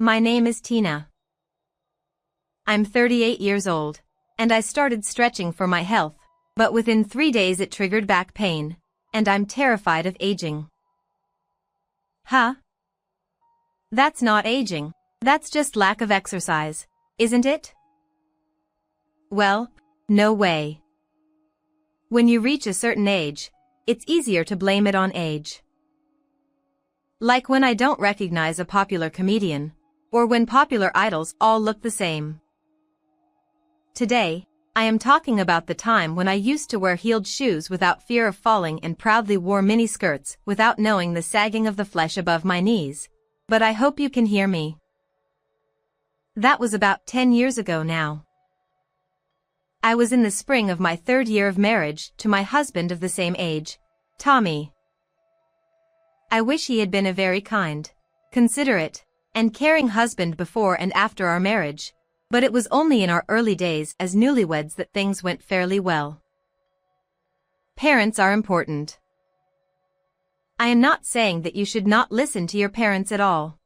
My name is Tina. I'm 38 years old, and I started stretching for my health, but within 3 days it triggered back pain, and I'm terrified of aging. Huh? That's not aging. That's just lack of exercise, isn't it? Well, no way. When you reach a certain age, it's easier to blame it on age. Like when I don't recognize a popular comedian, or when popular idols all look the same. Today, I am talking about the time when I used to wear heeled shoes without fear of falling and proudly wore mini skirts without knowing the sagging of the flesh above my knees. But I hope you can hear me. That was about 10 years ago now. I was in the spring of my 3rd year of marriage to my husband of the same age, Tommy. I wish he had been a very kind, considerate, and caring husband before and after our marriage, but it was only in our early days as newlyweds that things went fairly well. Parents are important. I am not saying that you should not listen to your parents at all.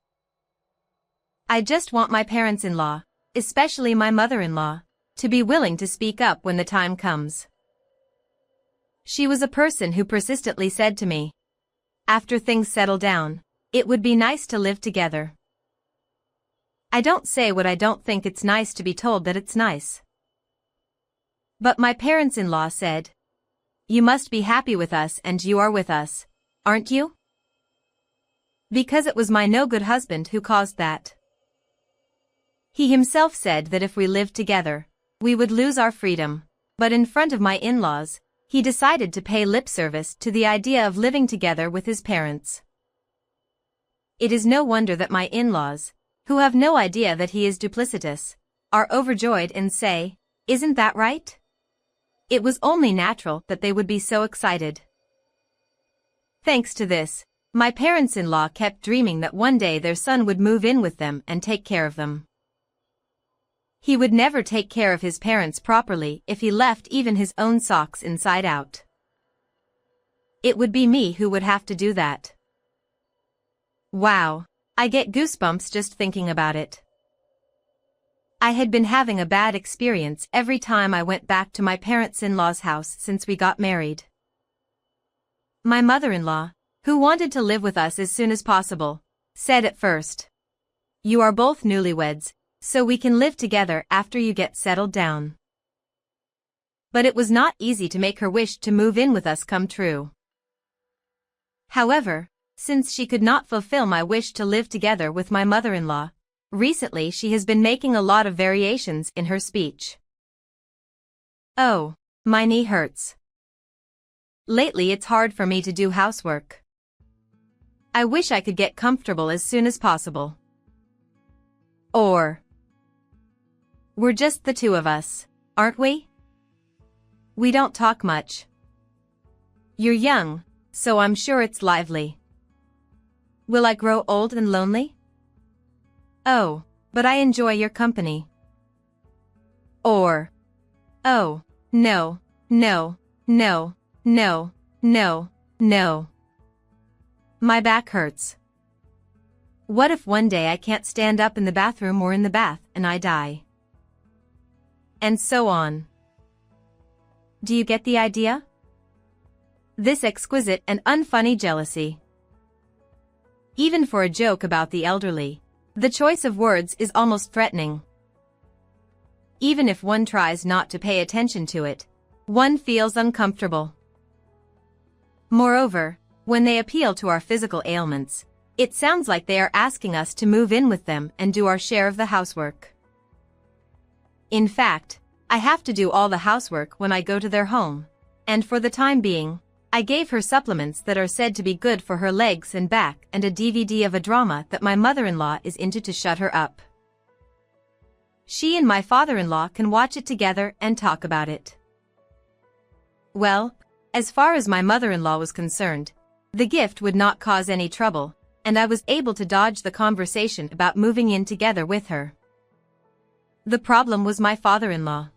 I just want my parents-in-law, especially my mother-in-law, to be willing to speak up when the time comes. She was a person who persistently said to me, after things settle down, it would be nice to live together. I don't say what I don't think. It's nice to be told that it's nice. But my parents-in-law said, you must be happy with us, and you are with us, aren't you? Because it was my no-good husband who caused that. He himself said that if we lived together, we would lose our freedom, but in front of my in-laws, he decided to pay lip service to the idea of living together with his parents. It is no wonder that my in-laws, who have no idea that he is duplicitous, are overjoyed and say, isn't that right? It was only natural that they would be so excited. Thanks to this, my parents-in-law kept dreaming that one day their son would move in with them and take care of them. He would never take care of his parents properly if he left even his own socks inside out. It would be me who would have to do that. Wow, I get goosebumps just thinking about it. I had been having a bad experience every time I went back to my parents-in-law's house since we got married. My mother-in-law, who wanted to live with us as soon as possible, said at first, you are both newlyweds, so we can live together after you get settled down. But it was not easy to make her wish to move in with us come true. However, since she could not fulfill my wish to live together with my mother-in-law, recently she has been making a lot of variations in her speech. Oh, my knee hurts. Lately it's hard for me to do housework. I wish I could get comfortable as soon as possible. Or, we're just the two of us, aren't we? We don't talk much. You're young, so I'm sure it's lively. Will I grow old and lonely? Oh, but I enjoy your company. Or, oh, no, no, no, no, no, no. My back hurts. What if one day I can't stand up in the bathroom or in the bath and I die? And so on. Do you get the idea? This exquisite and unfunny jealousy. Even for a joke about the elderly, the choice of words is almost threatening. Even if one tries not to pay attention to it, one feels uncomfortable. Moreover, when they appeal to our physical ailments, it sounds like they are asking us to move in with them and do our share of the housework. In fact, I have to do all the housework when I go to their home, and for the time being, I gave her supplements that are said to be good for her legs and back and a DVD of a drama that my mother-in-law is into to shut her up. She and my father-in-law can watch it together and talk about it. Well, as far as my mother-in-law was concerned, the gift would not cause any trouble, and I was able to dodge the conversation about moving in together with her. The problem was my father-in-law.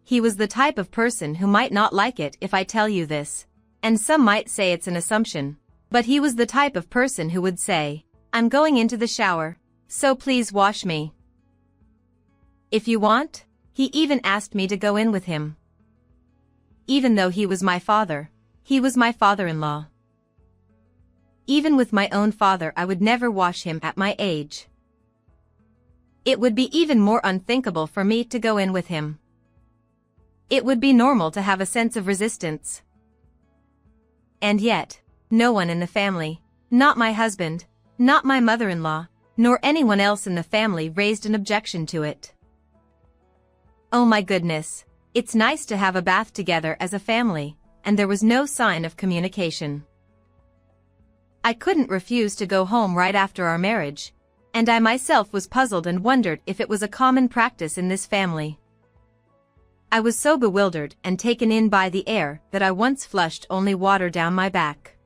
He was the type of person who might not like it if I tell you this, and some might say it's an assumption, but he was the type of person who would say, I'm going into the shower, so please wash me. If you want. He even asked me to go in with him. Even though he was my father, he was my father-in-law. Even with my own father, I would never wash him at my age. It would be even more unthinkable for me to go in with him. It would be normal to have a sense of resistance. And yet, no one in the family, not my husband, not my mother-in-law, nor anyone else in the family raised an objection to it. Oh my goodness, it's nice to have a bath together as a family, and there was no sign of communication. I couldn't refuse to go home right after our marriage, and I myself was puzzled and wondered if it was a common practice in this family. I was so bewildered and taken in by the air that I once flushed only water down my back.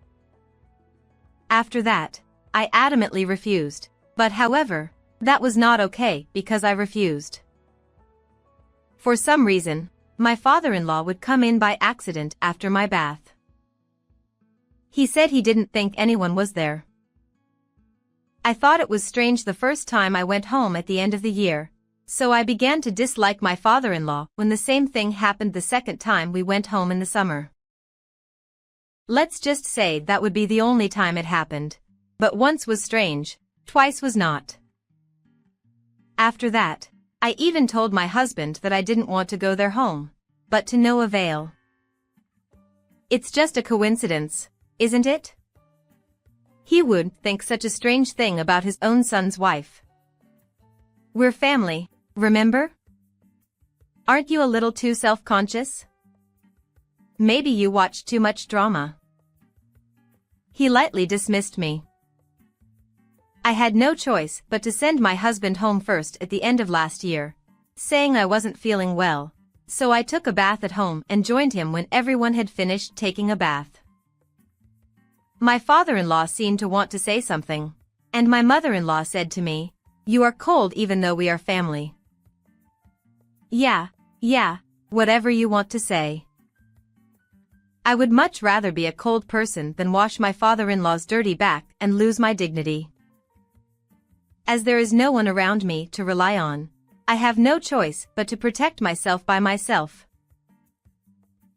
After that, I adamantly refused, but however, that was not okay because I refused. For some reason, my father-in-law would come in by accident after my bath. He said he didn't think anyone was there. I thought it was strange the first time I went home at the end of the year, so I began to dislike my father-in-law when the same thing happened the second time we went home in the summer. Let's just say that would be the only time it happened, but once was strange, twice was not. After that, I even told my husband that I didn't want to go their home, but to no avail. It's just a coincidence, isn't it? He would think such a strange thing about his own son's wife. We're family, remember? Aren't you a little too self-conscious? Maybe you watch too much drama. He lightly dismissed me. I had no choice but to send my husband home first at the end of last year, saying I wasn't feeling well, so I took a bath at home and joined him when everyone had finished taking a bath. My father-in-law seemed to want to say something, and my mother-in-law said to me, "You are cold even though we are family." Yeah, whatever you want to say. I would much rather be a cold person than wash my father-in-law's dirty back and lose my dignity. As there is no one around me to rely on, I have no choice but to protect myself by myself.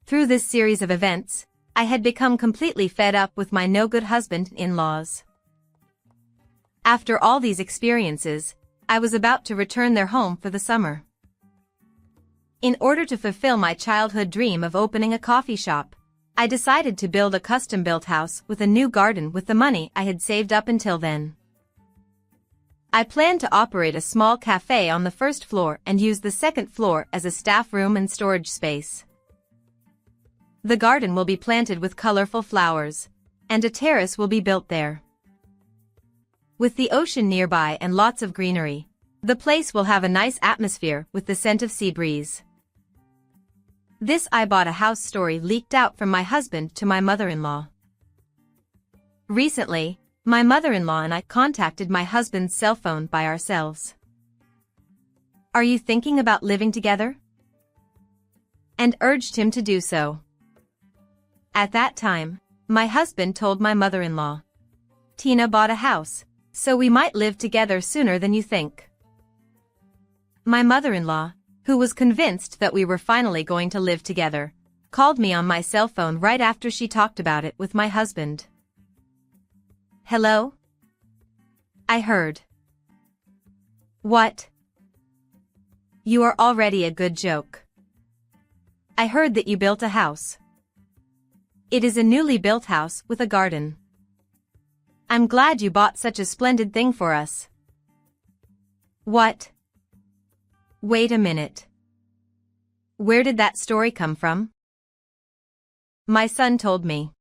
Through this series of events, I had become completely fed up with my no-good husband-in-laws. After all these experiences, I was about to return their home for the summer. In order to fulfill my childhood dream of opening a coffee shop, I decided to build a custom-built house with a new garden with the money I had saved up until then. I planned to operate a small cafe on the first floor and use the second floor as a staff room and storage space. The garden will be planted with colorful flowers, and a terrace will be built there. With the ocean nearby and lots of greenery, the place will have a nice atmosphere with the scent of sea breeze. This I bought a house story leaked out from my husband to my mother-in-law. Recently, my mother-in-law and I contacted my husband's cell phone by ourselves. "Are you thinking about living together?" And urged him to do so. At that time, my husband told my mother-in-law, "Tina bought a house, so we might live together sooner than you think." My mother-in-law, who was convinced that we were finally going to live together, called me on my cell phone right after she talked about it with my husband. "Hello?" I heard. "What?" "You are already a good joke. I heard that you built a house." "It is a newly built house with a garden." "I'm glad you bought such a splendid thing for us." "What?" "Wait a minute. Where did that story come from?" "My son told me.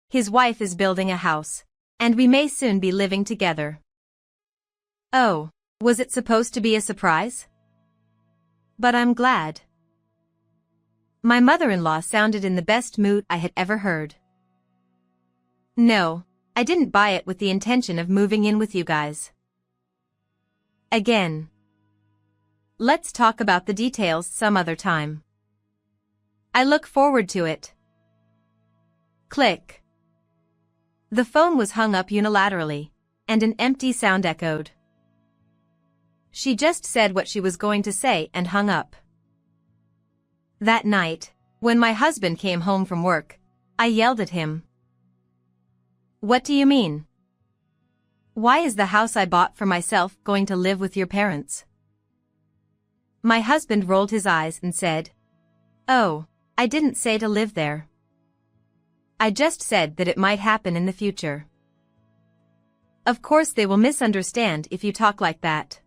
His wife is building a house, and we may soon be living together." "Oh, was it supposed to be a surprise?" "But I'm glad." My mother-in-law sounded in the best mood I had ever heard. "No, I didn't buy it with the intention of moving in with you guys." Again. Let's talk about the details some other time. I look forward to it. Click. The phone was hung up unilaterally, and an empty sound echoed. She just said what she was going to say and hung up. That night, when my husband came home from work, I yelled at him. "What do you mean? Why is the house I bought for myself going to live with your parents?" My husband rolled his eyes and said, "Oh, I didn't say to live there. I just said that it might happen in the future. Of course they will misunderstand if you talk like that.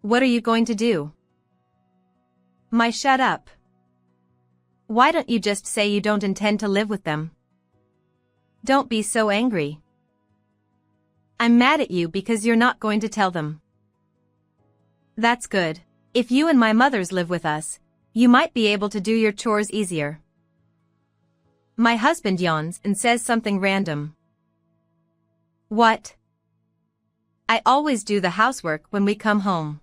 What are you going to do?" Shut up. Why don't you just say you don't intend to live with them? Don't be so angry. I'm mad at you because you're not going to tell them. That's good. If you and my mothers live with us, you might be able to do your chores easier. My husband yawns and says something random. What? I always do the housework when we come home.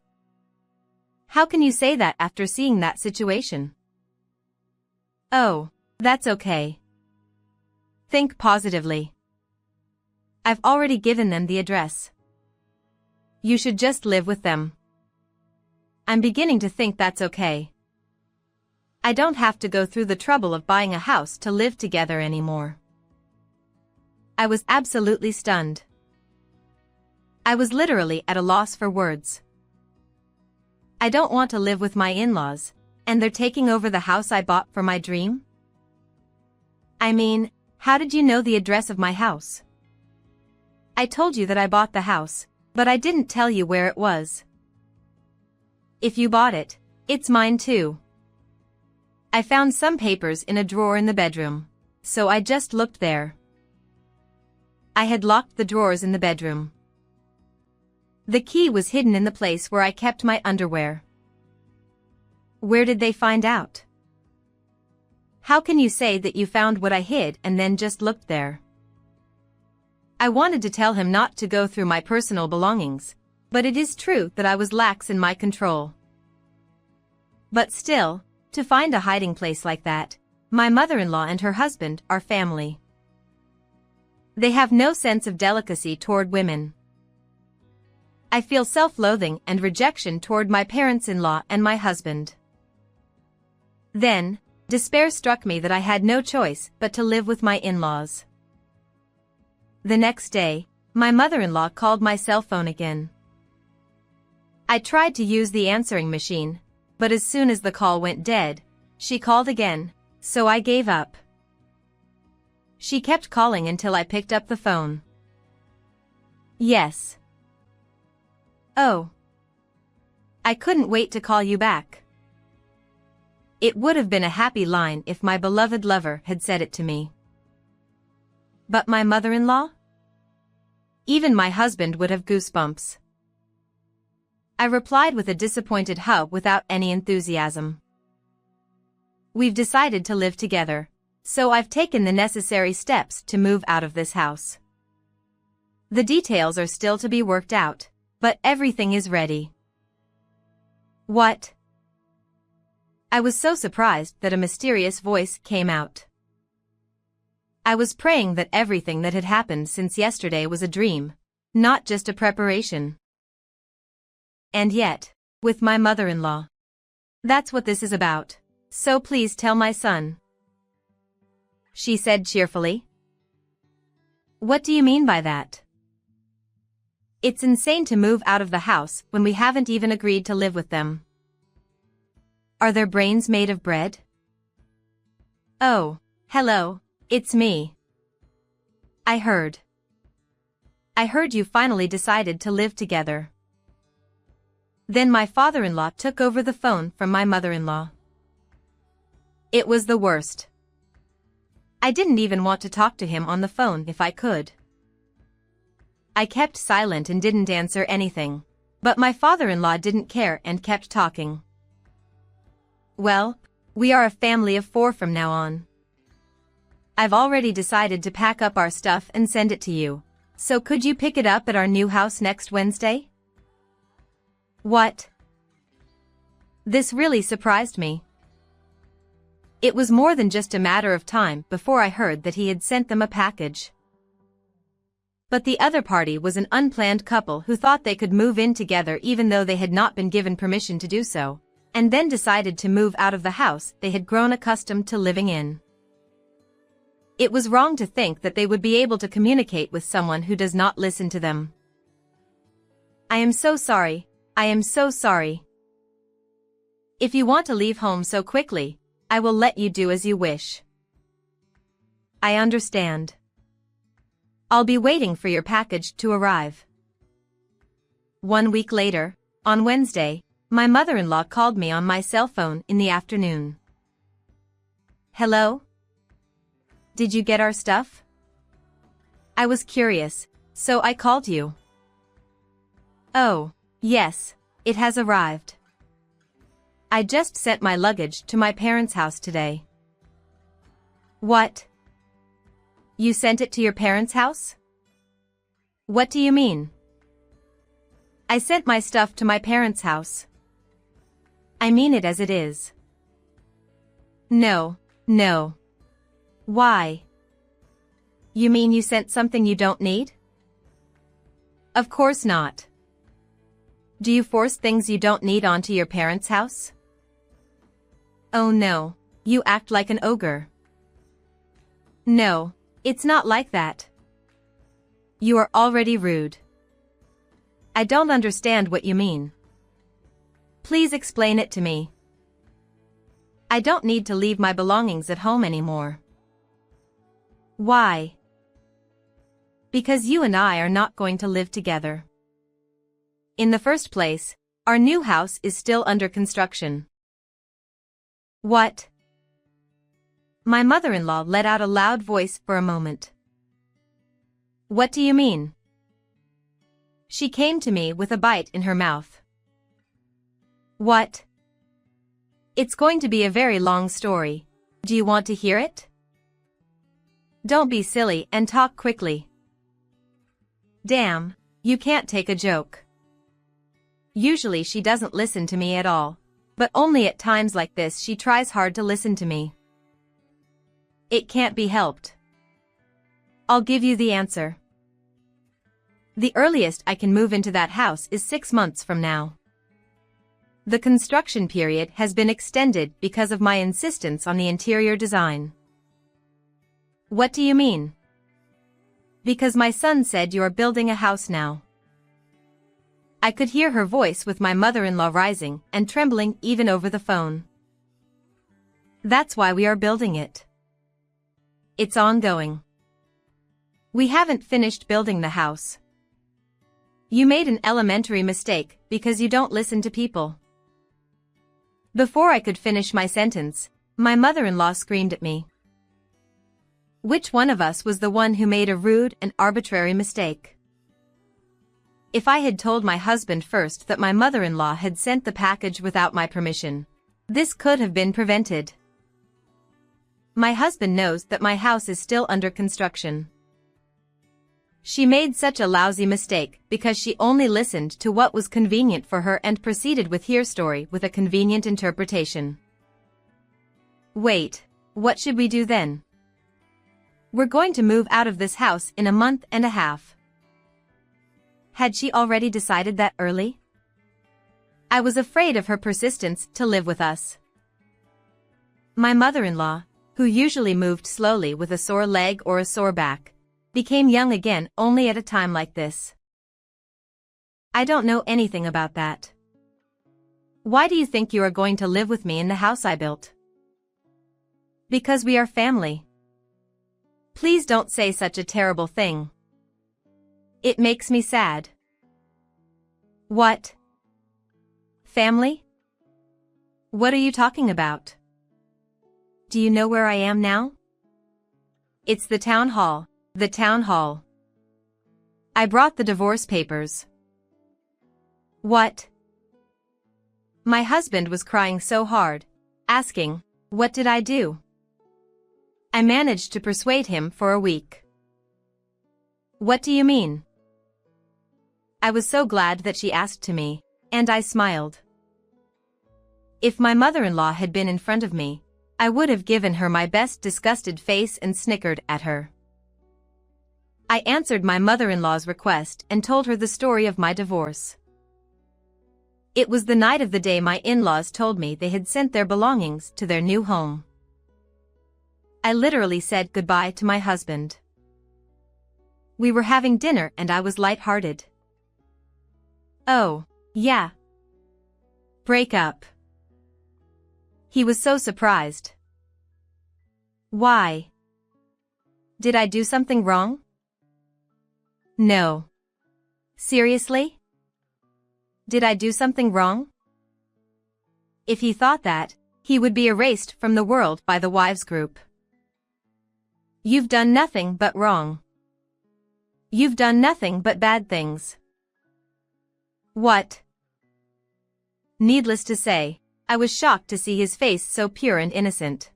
How can you say that after seeing that situation? Oh, that's okay. Think positively. I've already given them the address. You should just live with them. I'm beginning to think that's okay. I don't have to go through the trouble of buying a house to live together anymore. I was absolutely stunned. I was literally at a loss for words. I don't want to live with my in-laws, and they're taking over the house I bought for my dream? I mean, how did you know the address of my house? I told you that I bought the house, but I didn't tell you where it was. If you bought it, it's mine too. I found some papers in a drawer in the bedroom, so I just looked there. I had locked the drawers in the bedroom. The key was hidden in the place where I kept my underwear. Where did they find out? How can you say that you found what I hid and then just looked there? I wanted to tell him not to go through my personal belongings, but it is true that I was lax in my control. But still, to find a hiding place like that, my mother-in-law and her husband are family. They have no sense of delicacy toward women. I feel self-loathing and rejection toward my parents-in-law and my husband. Then, despair struck me that I had no choice but to live with my in-laws. The next day, my mother-in-law called my cell phone again. I tried to use the answering machine, but as soon as the call went dead, she called again, so I gave up. She kept calling until I picked up the phone. Yes. Oh. I couldn't wait to call you back. It would have been a happy line if my beloved lover had said it to me. But my mother-in-law? Even my husband would have goosebumps. I replied with a disappointed hug without any enthusiasm. We've decided to live together, so I've taken the necessary steps to move out of this house. The details are still to be worked out, but everything is ready. What? I was so surprised that a mysterious voice came out. I was praying that everything that had happened since yesterday was a dream, not just a preparation. And yet, with my mother-in-law. That's what this is about, so please tell my son. She said cheerfully. What do you mean by that? It's insane to move out of the house when we haven't even agreed to live with them. Are their brains made of bread? Oh, hello, it's me. I heard you finally decided to live together. Then my father-in-law took over the phone from my mother-in-law. It was the worst. I didn't even want to talk to him on the phone if I could. I kept silent and didn't answer anything, but my father-in-law didn't care and kept talking. Well, we are a family of 4 from now on. I've already decided to pack up our stuff and send it to you, so could you pick it up at our new house next Wednesday? What? This really surprised me. It was more than just a matter of time before I heard that he had sent them a package. But the other party was an unplanned couple who thought they could move in together even though they had not been given permission to do so, and then decided to move out of the house they had grown accustomed to living in. It was wrong to think that they would be able to communicate with someone who does not listen to them. I am so sorry. I am so sorry. If you want to leave home so quickly, I will let you do as you wish. I understand. I'll be waiting for your package to arrive. 1 week later, on Wednesday, my mother-in-law called me on my cell phone in the afternoon. Hello? Did you get our stuff? I was curious, so I called you. Oh, yes, it has arrived. I just sent my luggage to my parents' house today. What? You sent it to your parents' house? What do you mean? I sent my stuff to my parents' house. I mean it as it is. No, no. Why? You mean you sent something you don't need? Of course not. Do you force things you don't need onto your parents' house? Oh no, you act like an ogre. No, it's not like that. You are already rude. I don't understand what you mean. Please explain it to me. I don't need to leave my belongings at home anymore. Why? Because you and I are not going to live together. In the first place, our new house is still under construction. What? My mother-in-law let out a loud voice for a moment. What do you mean? She came to me with a bite in her mouth. What? It's going to be a very long story. Do you want to hear it? Don't be silly and talk quickly. Damn, you can't take a joke. Usually she doesn't listen to me at all, but only at times like this she tries hard to listen to me. It can't be helped. I'll give you the answer. The earliest I can move into that house is 6 months from now. The construction period has been extended because of my insistence on the interior design. What do you mean? Because my son said you are building a house now. I could hear her voice with my mother-in-law rising and trembling even over the phone. That's why we are building it. It's ongoing. We haven't finished building the house. You made an elementary mistake because you don't listen to people. Before I could finish my sentence, my mother-in-law screamed at me. Which one of us was the one who made a rude and arbitrary mistake? If I had told my husband first that my mother-in-law had sent the package without my permission, this could have been prevented. My husband knows that my house is still under construction. She made such a lousy mistake because she only listened to what was convenient for her and proceeded with her story with a convenient interpretation. Wait, what should we do then? We're going to move out of this house in a month and a half. Had she already decided that early? I was afraid of her persistence to live with us. My mother-in-law, who usually moved slowly with a sore leg or a sore back, became young again only at a time like this. I don't know anything about that. Why do you think you are going to live with me in the house I built? Because we are family. Please don't say such a terrible thing. It makes me sad. What? Family? What are you talking about? Do you know where I am now? It's the town hall. The town hall. I brought the divorce papers. What? My husband was crying so hard, asking, what did I do? I managed to persuade him for a week. What do you mean? I was so glad that she asked to me, and I smiled. If my mother-in-law had been in front of me, I would have given her my best disgusted face and snickered at her. I answered my mother-in-law's request and told her the story of my divorce. It was the night of the day my in-laws told me they had sent their belongings to their new home. I literally said goodbye to my husband. We were having dinner and I was lighthearted. "Oh, yeah. Break up." He was so surprised. "Why? Did I do something wrong?" "No. Seriously? Did I do something wrong?" If he thought that, he would be erased from the world by the wives group. "You've done nothing but wrong. You've done nothing but bad things." "What?" Needless to say, I was shocked to see his face so pure and innocent.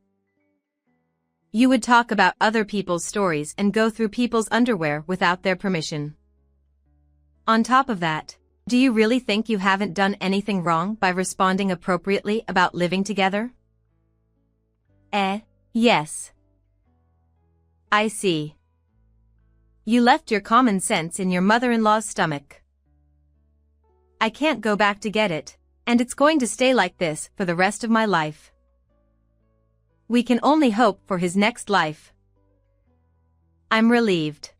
You would talk about other people's stories and go through people's underwear without their permission. On top of that, do you really think you haven't done anything wrong by responding appropriately about living together? Yes. I see. You left your common sense in your mother-in-law's stomach. I can't go back to get it, and it's going to stay like this for the rest of my life. We can only hope for his next life. I'm relieved.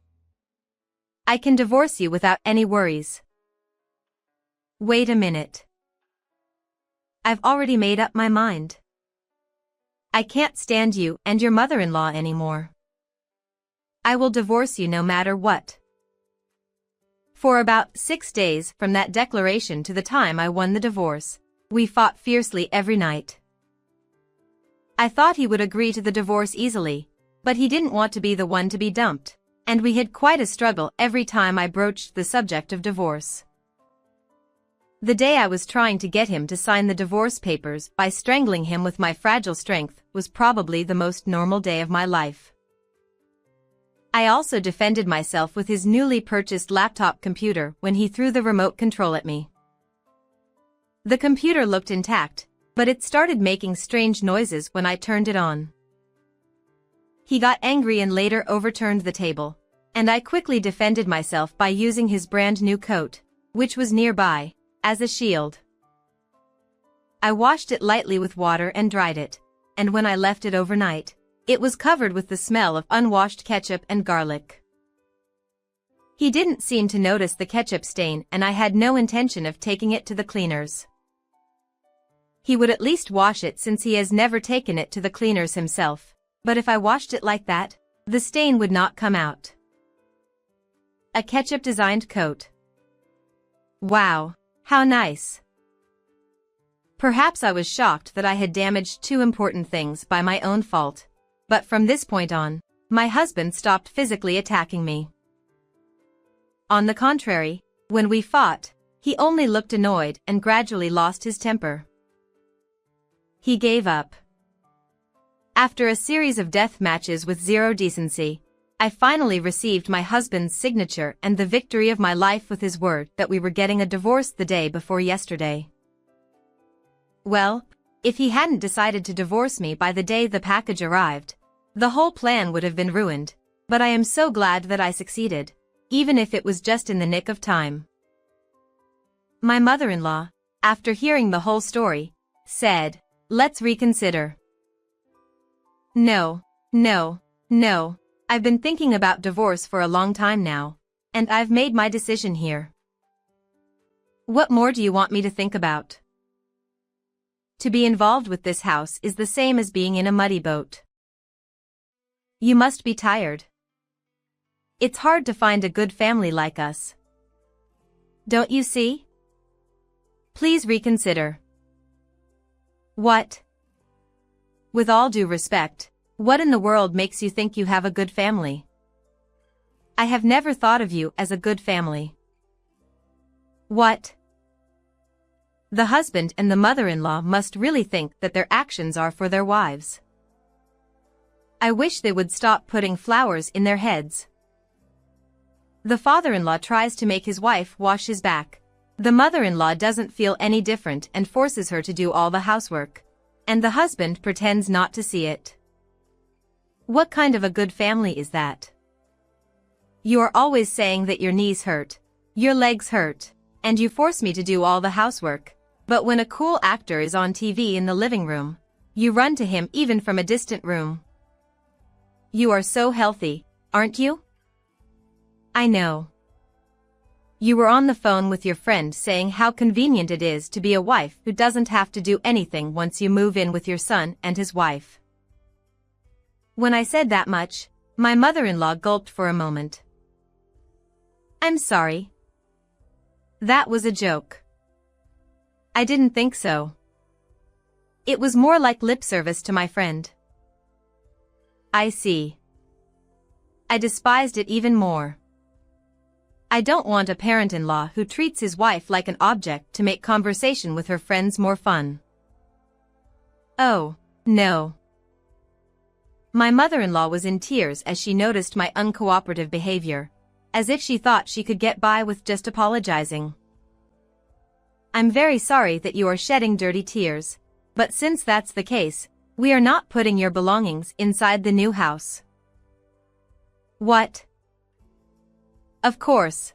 I can divorce you without any worries. Wait a minute. I've already made up my mind. I can't stand you and your mother-in-law anymore. I will divorce you no matter what. For about 6 days from that declaration to the time I won the divorce, we fought fiercely every night. I thought he would agree to the divorce easily, but he didn't want to be the one to be dumped, and we had quite a struggle every time I broached the subject of divorce. The day I was trying to get him to sign the divorce papers by strangling him with my fragile strength was probably the most normal day of my life. I also defended myself with his newly purchased laptop computer when he threw the remote control at me. The computer looked intact, but it started making strange noises when I turned it on. He got angry and later overturned the table, and I quickly defended myself by using his brand new coat, which was nearby, as a shield. I washed it lightly with water and dried it, and when I left it overnight, it was covered with the smell of unwashed ketchup and garlic. He didn't seem to notice the ketchup stain and I had no intention of taking it to the cleaners. He would at least wash it since he has never taken it to the cleaners himself, but if I washed it like that, the stain would not come out. A ketchup-designed coat. Wow, how nice. Perhaps I was shocked that I had damaged 2 important things by my own fault. But from this point on, my husband stopped physically attacking me. On the contrary, when we fought, he only looked annoyed and gradually lost his temper. He gave up. After a series of death matches with zero decency, I finally received my husband's signature and the victory of my life with his word that we were getting a divorce the day before yesterday. Well, if he hadn't decided to divorce me by the day the package arrived, the whole plan would have been ruined, but I am so glad that I succeeded, even if it was just in the nick of time. My mother-in-law, after hearing the whole story, said, "Let's reconsider." No, I've been thinking about divorce for a long time now, and I've made my decision here. What more do you want me to think about? To be involved with this house is the same as being in a muddy boat. You must be tired. It's hard to find a good family like us. Don't you see? Please reconsider. What? With all due respect, what in the world makes you think you have a good family? I have never thought of you as a good family. What? The husband and the mother-in-law must really think that their actions are for their wives. I wish they would stop putting flowers in their heads. The father-in-law tries to make his wife wash his back. The mother-in-law doesn't feel any different and forces her to do all the housework. And the husband pretends not to see it. What kind of a good family is that? You are always saying that your knees hurt, your legs hurt, and you force me to do all the housework. But when a cool actor is on TV in the living room, you run to him even from a distant room. You are so healthy, aren't you? I know. You were on the phone with your friend saying how convenient it is to be a wife who doesn't have to do anything once you move in with your son and his wife. When I said that much, my mother-in-law gulped for a moment. I'm sorry. That was a joke. I didn't think so. It was more like lip service to my friend. I see. I despised it even more. I don't want a parent-in-law who treats his wife like an object to make conversation with her friends more fun. Oh, no. My mother-in-law was in tears as she noticed my uncooperative behavior, as if she thought she could get by with just apologizing. I'm very sorry that you are shedding dirty tears, but since that's the case, we are not putting your belongings inside the new house. What? Of course.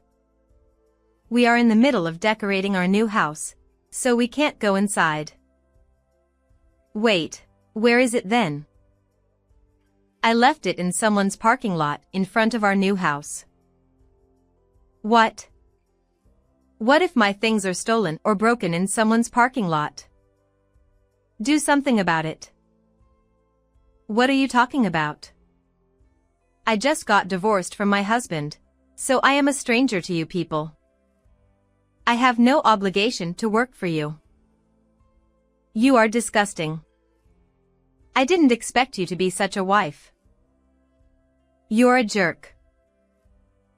We are in the middle of decorating our new house, so we can't go inside. Wait, where is it then? I left it in someone's parking lot in front of our new house. What? What if my things are stolen or broken in someone's parking lot? Do something about it. What are you talking about? I just got divorced from my husband, so I am a stranger to you people. I have no obligation to work for you. You are disgusting. I didn't expect you to be such a wife. You're a jerk.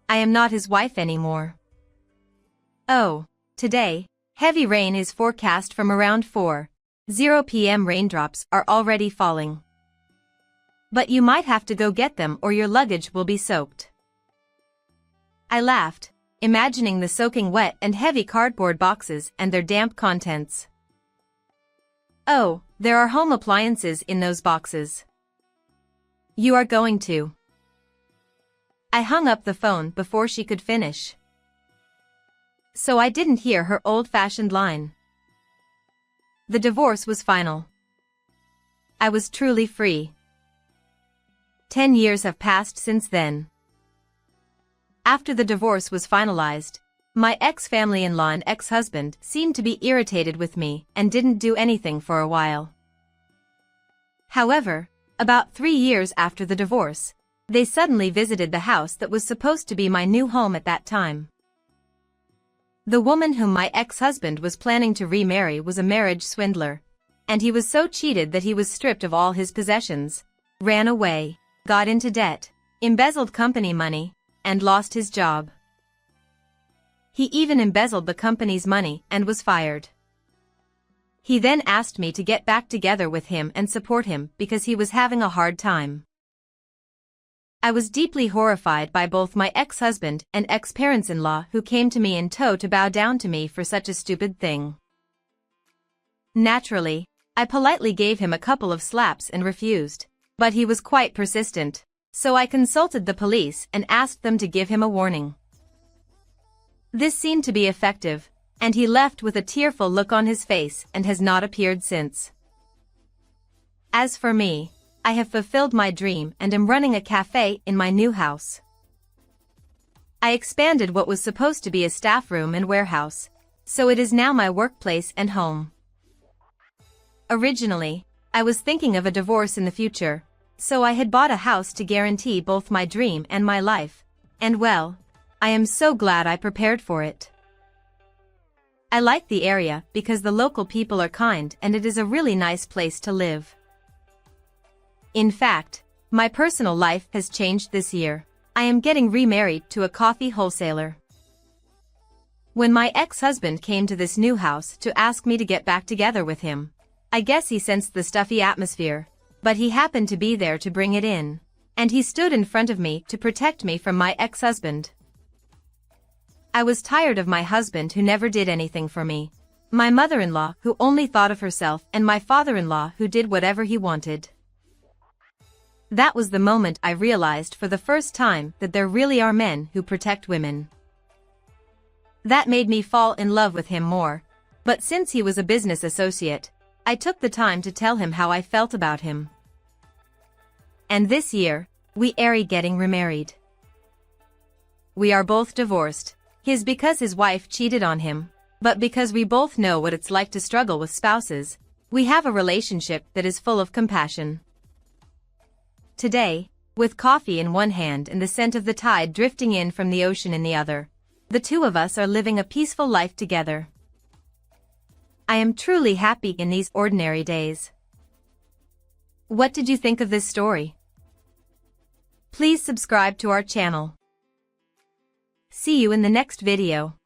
I am not his wife anymore. Oh, today, heavy rain is forecast from around 4:00 p.m. Raindrops are already falling. But you might have to go get them or your luggage will be soaked. I laughed, imagining the soaking wet and heavy cardboard boxes and their damp contents. Oh, there are home appliances in those boxes. You are going to. I hung up the phone before she could finish. So I didn't hear her old-fashioned line. The divorce was final. I was truly free. 10 years have passed since then. After the divorce was finalized, my ex-family-in-law and ex-husband seemed to be irritated with me and didn't do anything for a while. However, about 3 years after the divorce, they suddenly visited the house that was supposed to be my new home at that time. The woman whom my ex-husband was planning to remarry was a marriage swindler, and he was so cheated that he was stripped of all his possessions, ran away, got into debt, embezzled company money, and lost his job. He even embezzled the company's money and was fired. He then asked me to get back together with him and support him because he was having a hard time. I was deeply horrified by both my ex-husband and ex-parents-in-law who came to me in tow to bow down to me for such a stupid thing. Naturally, I politely gave him a couple of slaps and refused, but he was quite persistent, so I consulted the police and asked them to give him a warning. This seemed to be effective, and he left with a tearful look on his face and has not appeared since. As for me, I have fulfilled my dream and am running a cafe in my new house. I expanded what was supposed to be a staff room and warehouse, so it is now my workplace and home. Originally, I was thinking of a divorce in the future, so I had bought a house to guarantee both my dream and my life, and well, I am so glad I prepared for it. I like the area because the local people are kind and it is a really nice place to live. In fact, my personal life has changed this year. I am getting remarried to a coffee wholesaler. When my ex-husband came to this new house to ask me to get back together with him, I guess he sensed the stuffy atmosphere, but he happened to be there to bring it in, and he stood in front of me to protect me from my ex-husband. I was tired of my husband who never did anything for me, my mother-in-law who only thought of herself, and my father-in-law who did whatever he wanted. That was the moment I realized for the first time that there really are men who protect women. That made me fall in love with him more, but since he was a business associate, I took the time to tell him how I felt about him. And this year, we are getting remarried. We are both divorced, his because his wife cheated on him, but because we both know what it's like to struggle with spouses, we have a relationship that is full of compassion. Today, with coffee in one hand and the scent of the tide drifting in from the ocean in the other, the two of us are living a peaceful life together. I am truly happy in these ordinary days. What did you think of this story? Please subscribe to our channel. See you in the next video.